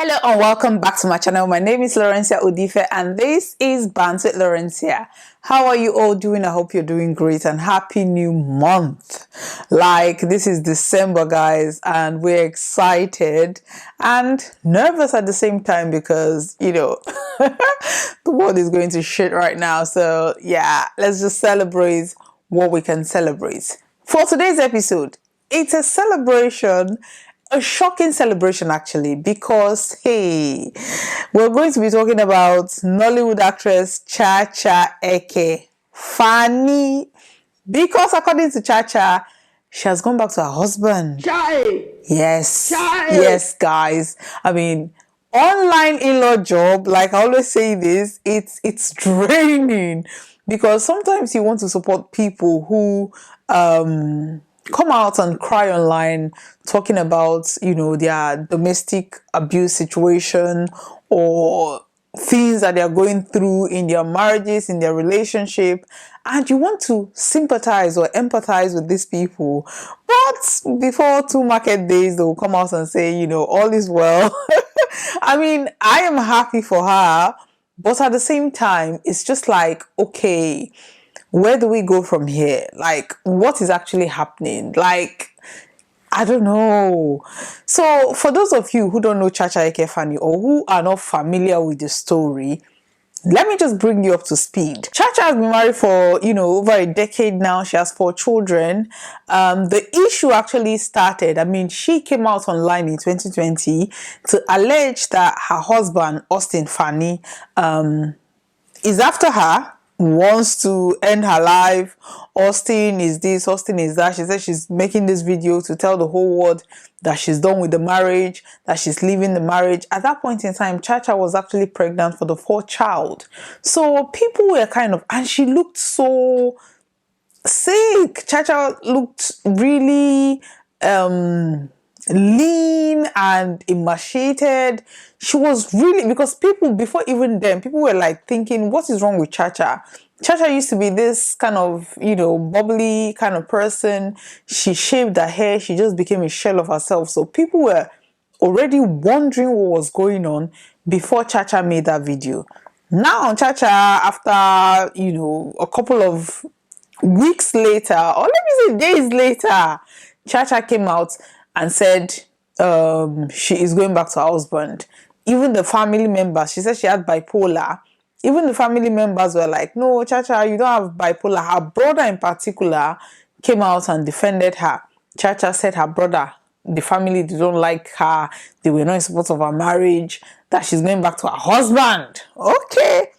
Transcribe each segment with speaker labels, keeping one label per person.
Speaker 1: Hello and welcome back to my channel. My name is Lawrencia and this is Bantz with Lawrencia. How are you all doing? I hope you're doing great and happy new month. Like, this is December, guys, and we're excited and nervous at the same time because, the world is going to shit right now. So yeah, let's just celebrate what we can celebrate. For today's episode, it's a celebration. A shocking celebration, actually, because, hey, we're going to be talking about Nollywood actress Chacha Eke. Funny, because according to Chacha, she has gone back to her husband. Yes, yes, guys. I mean, online in-law job, like I always say this, it's draining because sometimes you want to support people who come out and cry online talking about, their domestic abuse situation or things that they are going through in their marriages, in their relationship, and you want to sympathize or empathize with these people. But before 2 market days, they will come out and say, all is well. I mean, I am happy for her, but at the same time, it's just like, okay, where do we go from here? Like, what is actually happening? Like, I don't know. So, for those of you who don't know Chacha Eke Fanny or who are not familiar with the story, let me just bring you up to speed. Chacha has been married for, over a decade now. She has 4 children. The issue actually started, she came out online in 2020 to allege that her husband, Austin Fanny, is after her, wants to end her life. Austin is this, Austin is that. She said she's making this video to tell the whole world that she's done with the marriage, that she's leaving the marriage. At that point in time, Chacha was actually pregnant for the 4th child. So people were and she looked so sick. Chacha looked really lean and emaciated. She was really, because people before even then, people were like thinking, what is wrong with Chacha? Chacha used to be this kind of, bubbly kind of person. She shaved her hair. She just became a shell of herself. So people were already wondering what was going on before Chacha made that video. Now Chacha, after, a couple of weeks later, or let me say days later, Chacha came out and said she is going back to her husband. Even the family members, she said she had bipolar. Even the family members were like, no, Chacha, you don't have bipolar. Her brother in particular came out and defended her. Chacha said her brother, the family, they don't like her. They were not in support of her marriage, that she's going back to her husband. Okay.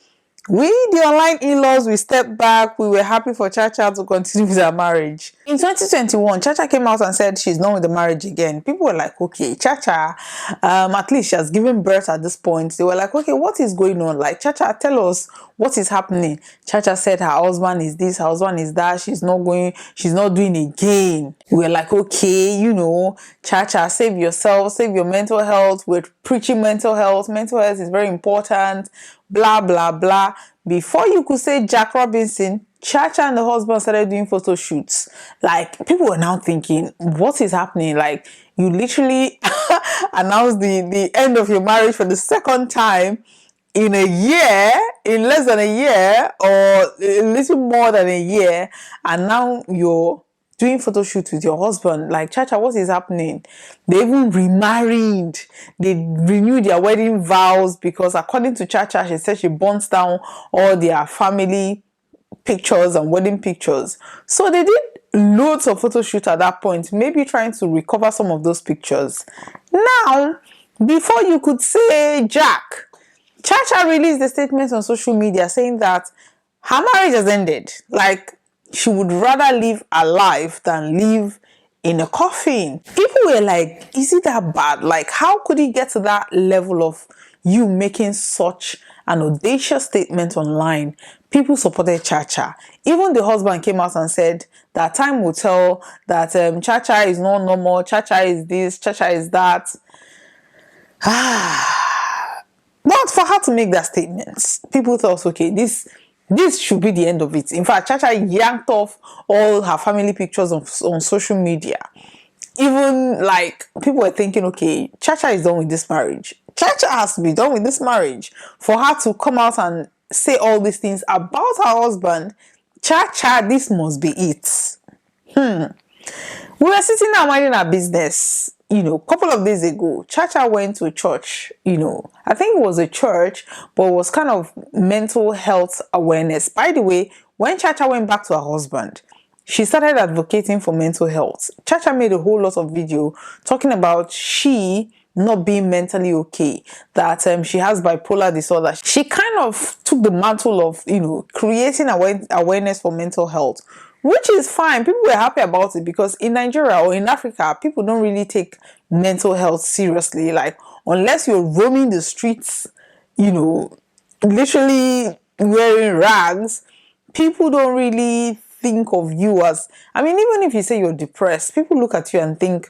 Speaker 1: We, the online in-laws, we stepped back. We were happy for Chacha to continue with her marriage. In 2021, Chacha came out and said she's done with the marriage again. People were like, okay, Chacha, at least she has given birth at this point. They were like, okay, what is going on? Like, Chacha, tell us what is happening. Chacha said her husband is this, her husband is that. She's not doing again. We were like, okay, Chacha, save yourself, save your mental health. We're preaching mental health. Mental health is very important. Blah, blah, blah. Before you could say Jack Robinson, Chacha and the husband started doing photo shoots. Like, people were now thinking, what is happening? Like, you literally announced the end of your marriage for the 2nd time in a year, in less than a year, or a little more than a year, and now you're doing photo shoots with your husband. Like, Chacha, what is happening? They even remarried. They renewed their wedding vows because, according to Chacha, she said she burnt down all their family pictures and wedding pictures. So they did loads of photo shoots at that point, maybe trying to recover some of those pictures. Now, before you could say Jack, Chacha released a statement on social media saying that her marriage has ended. Like, she would rather live alive than live in a coffin. People were like, is it that bad? Like, how could he get to that level of you making such an audacious statement online? People supported Chacha. Even the husband came out and said that time will tell, that Chacha is not normal, Chacha is this, Chacha is that. But for her to make that statement, people thought, okay, this should be the end of it. In fact, Chacha yanked off all her family pictures on social media. Even like people were thinking, okay, Chacha is done with this marriage. Chacha has to be done with this marriage. For her to come out and say all these things about her husband, Chacha, this must be it. We were sitting there minding our business, a couple of days ago. Chacha went to a church, I think it was a church, but it was kind of mental health awareness. By the way, when Chacha went back to her husband, she started advocating for mental health. Chacha made a whole lot of video talking about she not being mentally okay, that she has bipolar disorder. She kind of took the mantle of, creating awareness for mental health, which is fine. People were happy about it because in Nigeria or in Africa, people don't really take mental health seriously. Like, unless you're roaming the streets, literally wearing rags, people don't really think of you as, even if you say you're depressed, people look at you and think,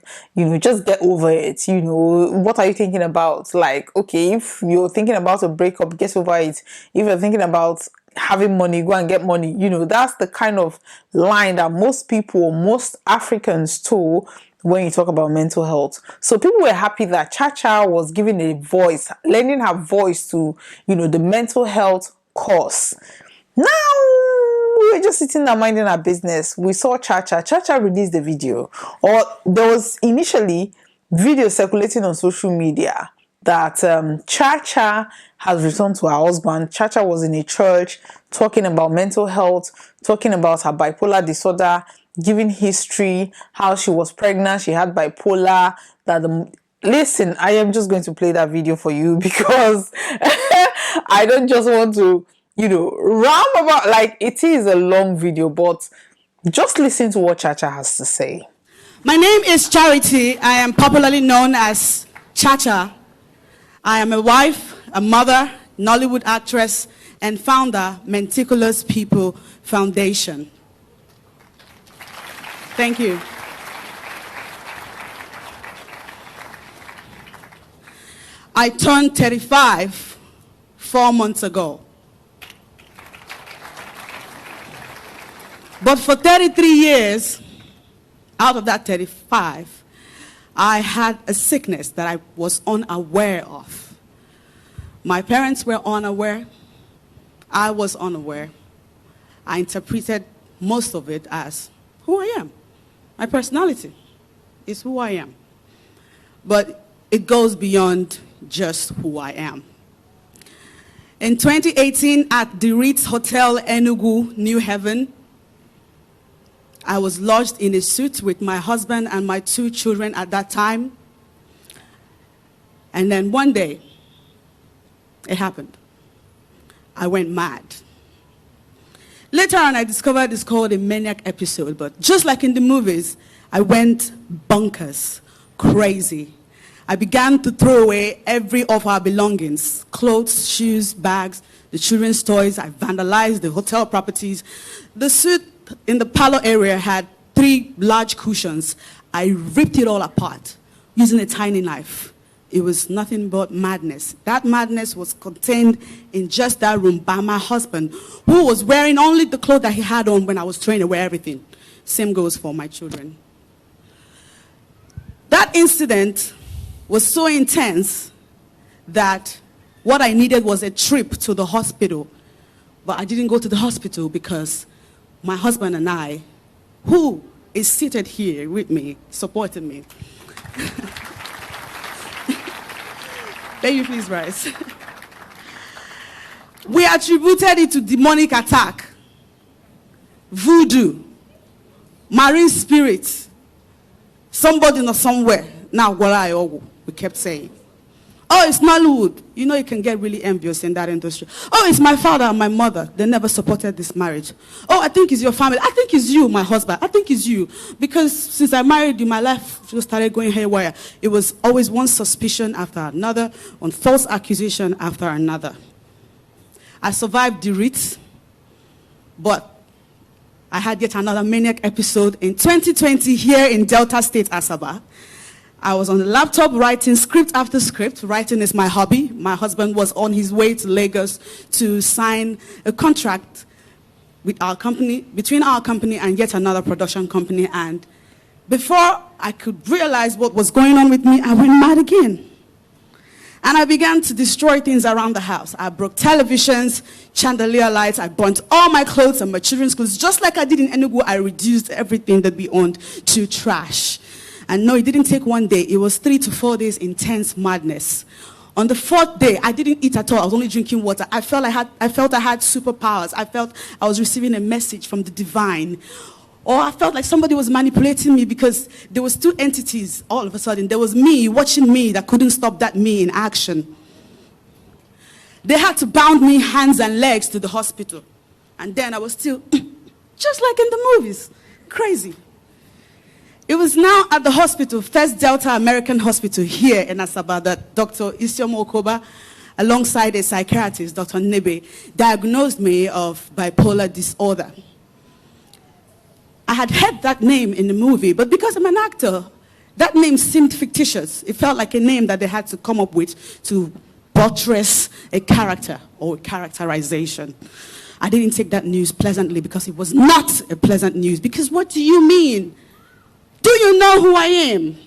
Speaker 1: just get over it. What are you thinking about? Like, okay, if you're thinking about a breakup, get over it. If you're thinking about having money, go and get money. That's the kind of line that most people, most Africans too, when you talk about mental health. So people were happy that Chacha was giving a voice, lending her voice to, the mental health cause. Now, we were just sitting there minding our business. We saw Chacha. Chacha released the video. Or there was initially video circulating on social media that Chacha has returned to her husband. Chacha was in a church talking about mental health, talking about her bipolar disorder, giving history, how she was pregnant, she had bipolar. Listen, I am just going to play that video for you because I don't just want to ram about, like, it is a long video, but just listen to what Chacha has to say.
Speaker 2: My name is Charity. I am popularly known as Chacha. I am a wife, a mother, Nollywood actress, and founder, Meticulous People Foundation. Thank you. I turned 35 4 months ago. But for 33 years, out of that 35, I had a sickness that I was unaware of. My parents were unaware. I was unaware. I interpreted most of it as who I am. My personality is who I am. But it goes beyond just who I am. In 2018, at the Ritz Hotel, Enugu, New Haven, I was lodged in a suite with my husband and my 2 children at that time. And then one day, it happened. I went mad. Later on, I discovered it's called a maniac episode, but just like in the movies, I went bonkers, crazy. I began to throw away every of our belongings, clothes, shoes, bags, the children's toys. I vandalized the hotel properties. The suite in the parlor area had 3 large cushions. I ripped it all apart using a tiny knife. It was nothing but madness. That madness was contained in just that room by my husband, who was wearing only the clothes that he had on when I was throwing away everything. Same goes for my children. That incident was so intense that what I needed was a trip to the hospital. But I didn't go to the hospital because my husband and I, who is seated here with me, supported me. Baby, please rise. We attributed it to demonic attack, voodoo, marine spirits, somebody not somewhere. Now, we kept saying. Oh, it's Nollywood. You can get really envious in that industry. Oh, it's my father and my mother. They never supported this marriage. Oh, I think it's your family. I think it's you, my husband. I think it's you. Because since I married you, my life just started going haywire. It was always one suspicion after another, one false accusation after another. I survived the Ritz, but I had yet another maniac episode in 2020 here in Delta State, Asaba. I was on the laptop writing script after script. Writing is my hobby. My husband was on his way to Lagos to sign a contract with our company, between our company and yet another production company. And before I could realize what was going on with me, I went mad again. And I began to destroy things around the house. I broke televisions, chandelier lights. I burnt all my clothes and my children's clothes. Just like I did in Enugu, I reduced everything that we owned to trash. And no, it didn't take one day. It was 3 to 4 days intense madness. On the 4th day, I didn't eat at all. I was only drinking water. I felt I had superpowers. I felt I was receiving a message from the divine. Or I felt like somebody was manipulating me because there was 2 entities all of a sudden. There was me watching me that couldn't stop that me in action. They had to bound me hands and legs to the hospital. And then I was still, just like in the movies, crazy. It was now at the hospital, First Delta American Hospital here in Asaba, that Dr. Isioma Okoba, alongside a psychiatrist, Dr. Nebe, diagnosed me of bipolar disorder. I had heard that name in the movie, but because I'm an actor, that name seemed fictitious. It felt like a name that they had to come up with to buttress a character or a characterization. I didn't take that news pleasantly because it was not a pleasant news. Because what do you mean? Do you know who I am?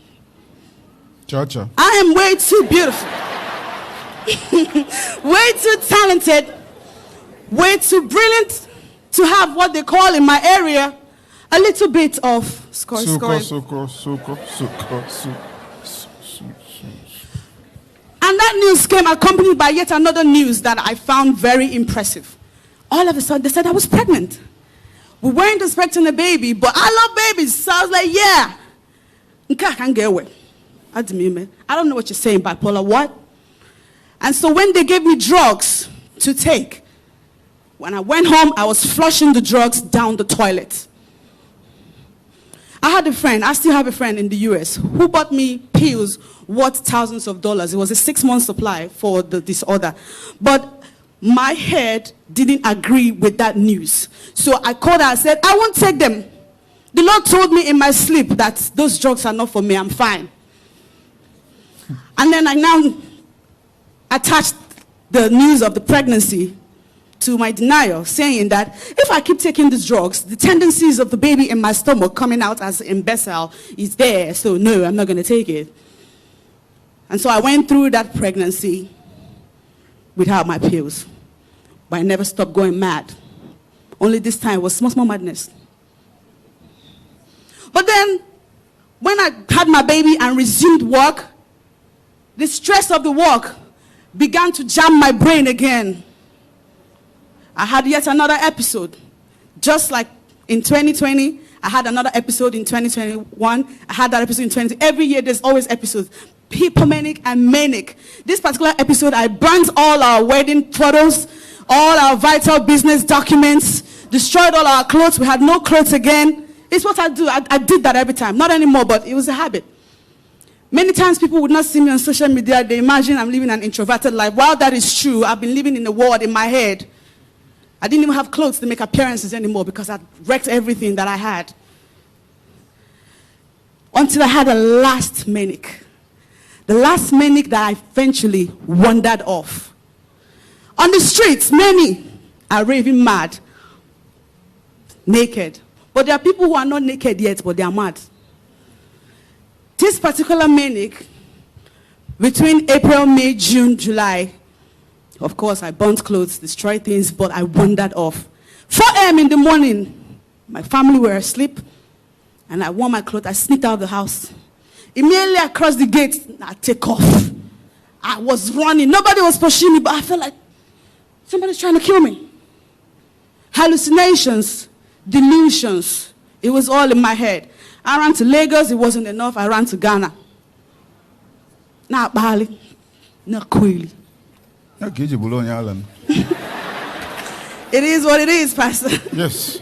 Speaker 3: Chacha.
Speaker 2: I am way too beautiful, way too talented, way too brilliant to have what they call in my area a little bit of scoring. And that news came accompanied by yet another news that I found very impressive. All of a sudden, they said I was pregnant. We weren't expecting a baby, but I love babies. So I was like, yeah. I can't get away. I don't know what you're saying, bipolar, what? And so when they gave me drugs to take, when I went home, I was flushing the drugs down the toilet. I had a friend, I still have a friend in the US, who bought me pills worth thousands of dollars. It was a 6-month supply for the disorder. But my head didn't agree with that news. So I called her and said, I won't take them. The Lord told me in my sleep that those drugs are not for me, I'm fine. And then I now attached the news of the pregnancy to my denial, saying that if I keep taking these drugs, the tendencies of the baby in my stomach coming out as imbecile is there. So no, I'm not going to take it. And so I went through that pregnancy without my pills. But I never stopped going mad. Only this time was small madness. But then, when I had my baby and resumed work, the stress of the work began to jam my brain again. I had yet another episode. Just like in 2020, I had another episode in 2021. I had that episode in 2020. Every year there's always episodes. Hypomanic and manic. This particular episode, I burnt all our wedding photos, all our vital business documents, destroyed all our clothes. We had no clothes again. It's what I do. I did that every time. Not anymore, but it was a habit. Many times people would not see me on social media. They imagine I'm living an introverted life. While that is true, I've been living in the world in my head. I didn't even have clothes to make appearances anymore because I wrecked everything that I had. Until I had a last manic. The last manic that I eventually wandered off. On the streets, many are raving mad, naked. But there are people who are not naked yet, but they are mad. This particular manic, between April, May, June, July, of course, I burnt clothes, destroyed things, but I wandered off. 4 a.m. in the morning, my family were asleep, and I wore my clothes. I sneaked out of the house. Immediately across the gate, I take off. I was running. Nobody was pursuing me, but I felt like somebody's trying to kill me. Hallucinations, delusions. It was all in my head. I ran to Lagos. It wasn't enough. I ran to Ghana. Not Bali. Not Kweli. It is what it is, Pastor.
Speaker 3: Yes.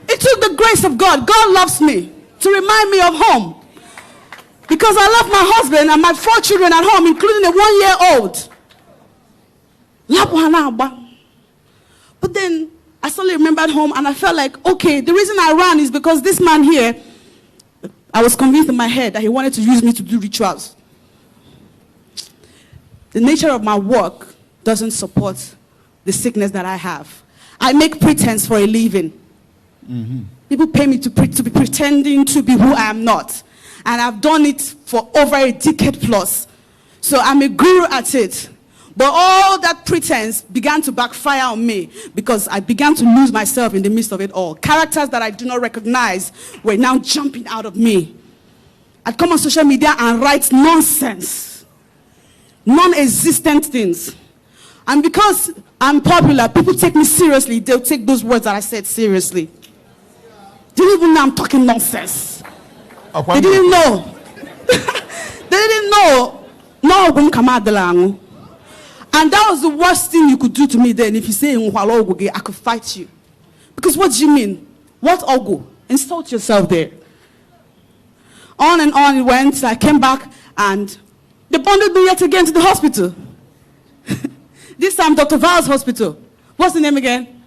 Speaker 2: It took the grace of God. God loves me to remind me of home. Because I love my husband and my 4 children at home, including a 1-year-old. But then I suddenly remembered home and I felt like, okay, the reason I ran is because this man here, I was convinced in my head that he wanted to use me to do rituals. The nature of my work doesn't support the sickness that I have. I make pretense for a living. Mm-hmm. People pay me to be pretending to be who I am not. And I've done it for over a decade plus. So I'm a guru at it. But all that pretense began to backfire on me because I began to lose myself in the midst of it all. Characters that I do not recognize were now jumping out of me. I'd come on social media and write nonsense, non-existent things. And because I'm popular, people take me seriously. They'll take those words that I said seriously. They didn't even know I'm talking nonsense. They didn't know. They didn't know. No, and that was the worst thing you could do to me then. If you say I could fight you. Because what do you mean? What ogu? Insult yourself there. On and on it went. I came back and they bundled me yet again to the hospital. This time Dr. Val's hospital. What's the name again?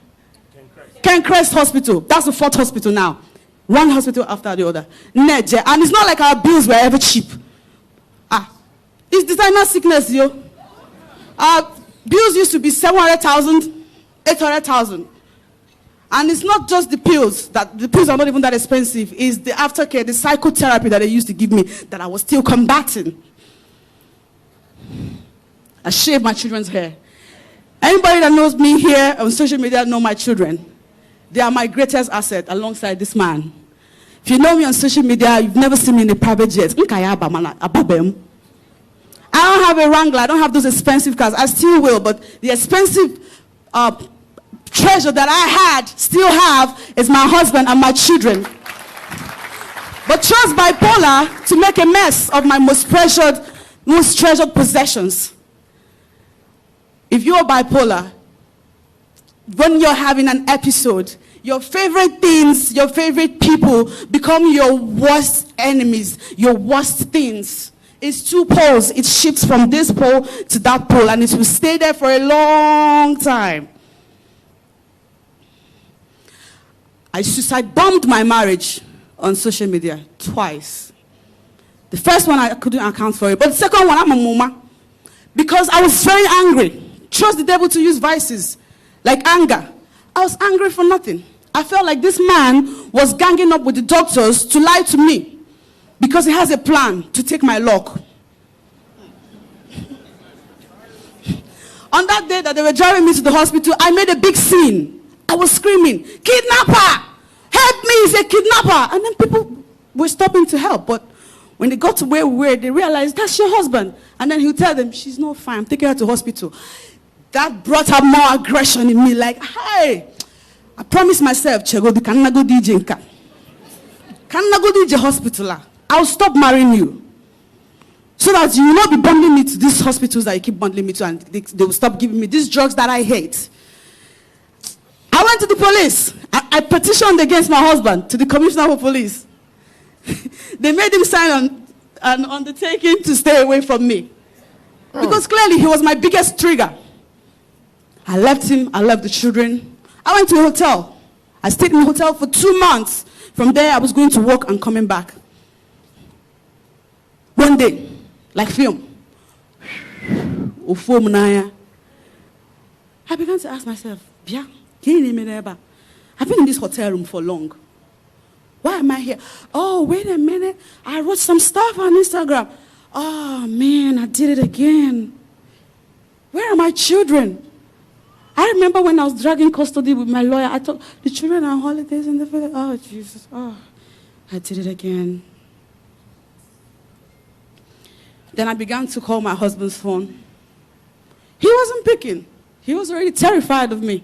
Speaker 2: Ken Crest Hospital. That's the 4th hospital now. One hospital after the other. And it's not like our bills were ever cheap. It's designer sickness, yo. Our bills used to be 700,000, 800,000. And it's not just the pills. The pills are not even that expensive. It's the aftercare, the psychotherapy that they used to give me that I was still combating. I shaved my children's hair. Anybody that knows me here on social media know my children. They are my greatest asset alongside this man. If you know me on social media, you've never seen me in a private jet. I don't have a Wrangler. I don't have those expensive cars. I still will, but the expensive treasure that I still have, is my husband and my children. But chose Bipolar to make a mess of my most treasured possessions. If you're bipolar, when you're having an episode, your favorite things, your favorite people become your worst enemies, your worst things. It's 2 poles. It shifts from this pole to that pole, and it will stay there for a long time. I suicide bombed my marriage on social media twice. The first one, I couldn't account for it. But the second one, I'm a mama. Because I was very angry. Trust the devil to use vices, like anger. I was angry for nothing. I felt like this man was ganging up with the doctors to lie to me. Because he has a plan to take my luck. On that day that they were driving me to the hospital, I made a big scene. I was screaming, "Kidnapper! Help me, he's a kidnapper!" And then people were stopping to help. But when they got to where we were, they realized, that's your husband. And then he'll tell them, she's not fine, I'm taking her to hospital. That brought up more aggression in me, like, hey, I promised myself, Chego, can I go DJ? Can I go DJ hospital? I'll stop marrying you. So that you will not be bundling me to these hospitals that you keep bundling me to, and they will stop giving me these drugs that I hate. I went to the police. I petitioned against my husband to the commissioner of police. They made him sign an undertaking to stay away from me. Because clearly he was my biggest trigger. I left him. I left the children. I went to a hotel. I stayed in a hotel for 2 months. From there, I was going to work and coming back. One day, like film, I began to ask myself, I've been in this hotel room for long. Why am I here? Oh, wait a minute. I wrote some stuff on Instagram. Oh, man, I did it again. Where are my children? I remember when I was dragging custody with my lawyer, I thought, the children are on holidays in the village. Oh, Jesus. Oh, I did it again. Then I began to call my husband's phone. He wasn't picking. He was already terrified of me.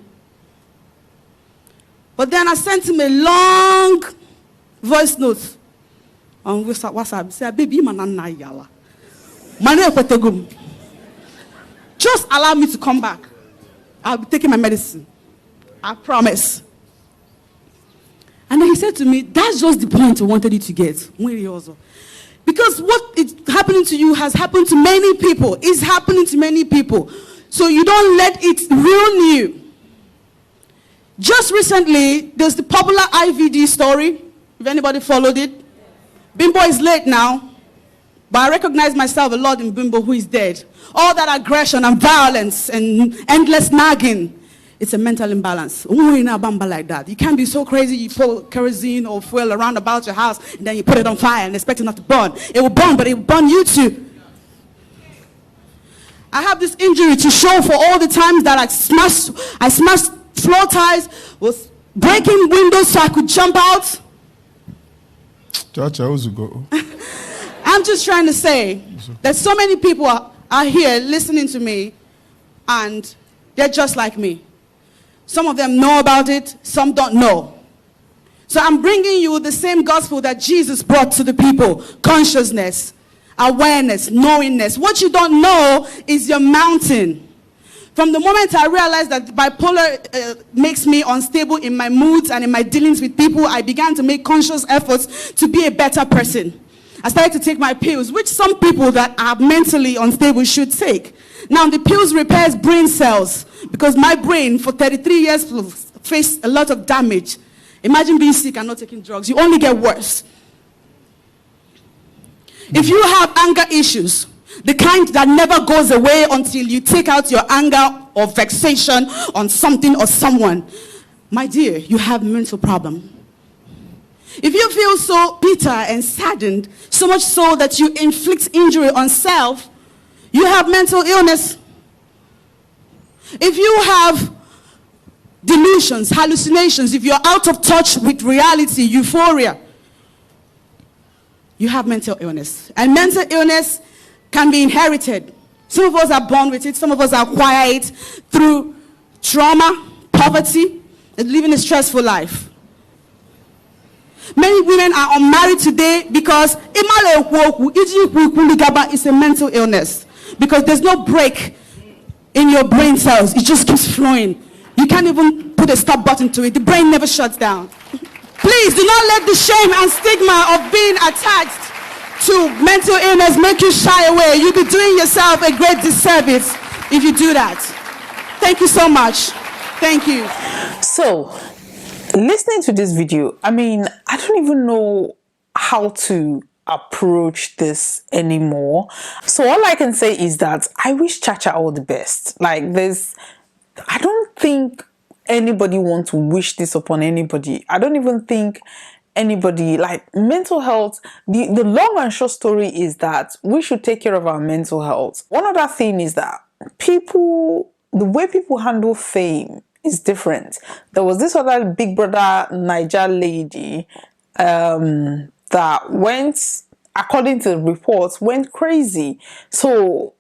Speaker 2: But then I sent him a long voice note on WhatsApp. He said, baby, just allow me to come back. I'll be taking my medicine. I promise. And then he said to me, that's just the point I wanted you to get. Because what is happening to you has happened to many people. It's happening to many people. So you don't let it ruin you. Just recently, there's the popular IVD story. If anybody followed it. Bimbo is late now. But I recognize myself a lot in Bimbo, who is dead. All that aggression and violence and endless nagging It's a mental imbalance. Like that. You can't be so crazy, you pour kerosene or fuel around about your house, and then you put it on fire and expect it not to burn. It will burn, but it will burn you too. I have this injury to show for all the times that I smashed floor tiles, was breaking windows so I could jump out.
Speaker 3: Chacha, go.
Speaker 2: I'm just trying to say that so many people are here listening to me, and they're just like me. Some of them know about it, some don't know. So I'm bringing you the same gospel that Jesus brought to the people. Consciousness, awareness, knowingness. What you don't know is your mountain. From the moment I realized that bipolar makes me unstable in my moods and in my dealings with people, I began to make conscious efforts to be a better person. I started to take my pills, which some people that are mentally unstable should take. Now, the pills repairs brain cells, because my brain for 33 years faced a lot of damage. Imagine being sick and not taking drugs. You only get worse. If you have anger issues, the kind that never goes away until you take out your anger or vexation on something or someone, my dear, you have a mental problem. If you feel so bitter and saddened, so much so that you inflict injury on self, you have mental illness. If you have delusions, hallucinations, if you're out of touch with reality, euphoria, you have mental illness. And mental illness can be inherited. Some of us are born with it, some of us acquire it through trauma, poverty, and living a stressful life. Many women are unmarried today because it's a mental illness. Because there's no break in your brain cells. It just keeps flowing. You can't even put a stop button to it. The brain never shuts down. Please do not let the shame and stigma of being attached to mental illness make you shy away. You'll be doing yourself a great disservice if you do that. Thank you so much. Thank you.
Speaker 1: So, listening to this video, I mean, I don't even know how to approach this anymore. So all I can say is that I wish Chacha all the best. Like this, I don't think anybody wants to wish this upon anybody. I don't even think anybody, like mental health, the long and short story is that we should take care of our mental health. One other thing is that the way people handle fame is different. There was this other Big Brother Niger lady that went, according to the reports, went crazy. So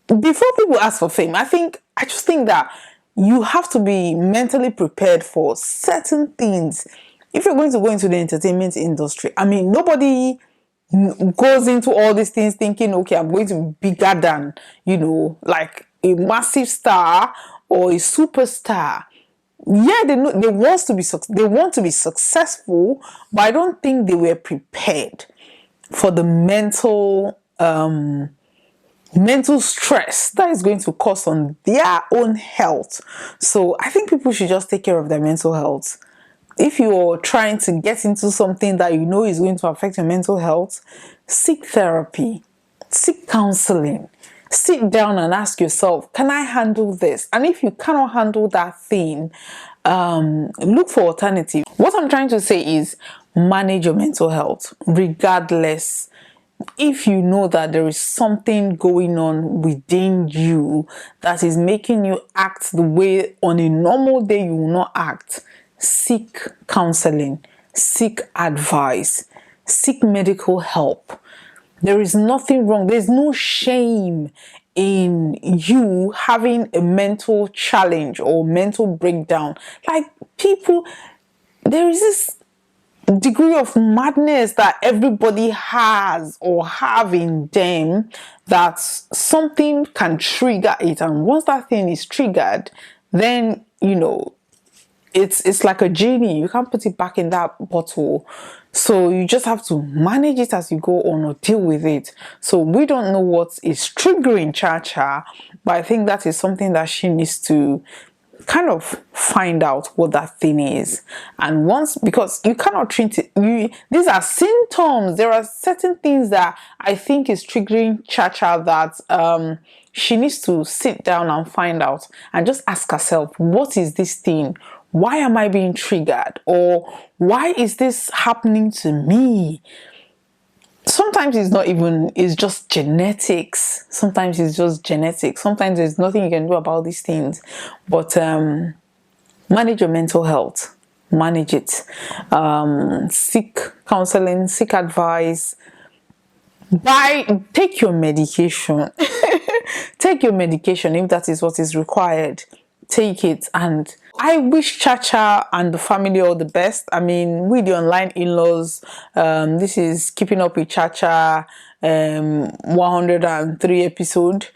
Speaker 1: before people ask for fame, I just think that you have to be mentally prepared for certain things. If you're going to go into the entertainment industry, I mean, nobody goes into all these things thinking, okay, I'm going to be bigger than, like a massive star or a superstar. Yeah, they want to be successful, but I don't think they were prepared for the mental stress that is going to cause on their own health. So I think people should just take care of their mental health. If you're trying to get into something that you know is going to affect your mental health, seek therapy, seek counseling. Sit down and ask yourself, can I handle this? And if you cannot handle that thing, look for alternative. What I'm trying to say is manage your mental health regardless. If you know that there is something going on within you that is making you act the way on a normal day you will not act, seek counseling, seek advice, seek medical help. There is nothing wrong. There's no shame in you having a mental challenge or mental breakdown. Like people, there is this degree of madness that everybody has or have in them that something can trigger it. And once that thing is triggered, then, it's like a genie. You can't put it back in that bottle. So you just have to manage it as you go on or deal with it. So we don't know what is triggering Chacha, but I think that is something that she needs to kind of find out what that thing is. And once, because you cannot treat it, these are symptoms. There are certain things that I think is triggering Chacha that she needs to sit down and find out and just ask herself, what is this thing? Why am I being triggered? Or why is this happening to me? Sometimes it's just genetics. Sometimes it's just genetics. Sometimes there's nothing you can do about these things. But manage your mental health. Manage it. Seek counseling, seek advice. Take your medication. Take your medication if that is what is required. Take it. And I wish Chacha and the family all the best. I mean, with the online in-laws, this is Keeping Up with Chacha 103 episode.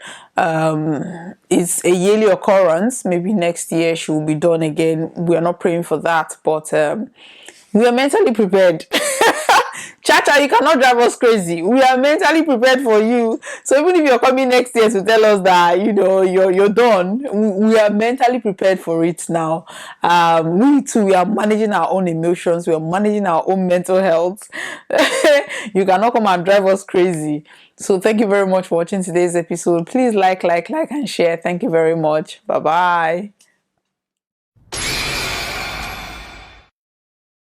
Speaker 1: It's a yearly occurrence. Maybe next year she will be done again. We are not praying for that, but we are mentally prepared. Chacha, you cannot drive us crazy. We are mentally prepared for you. So even if you're coming next year to tell us that, you're done, we are mentally prepared for it now. We too, we are managing our own emotions. We are managing our own mental health. You cannot come and drive us crazy. So thank you very much for watching today's episode. Please like, and share. Thank you very much. Bye-bye.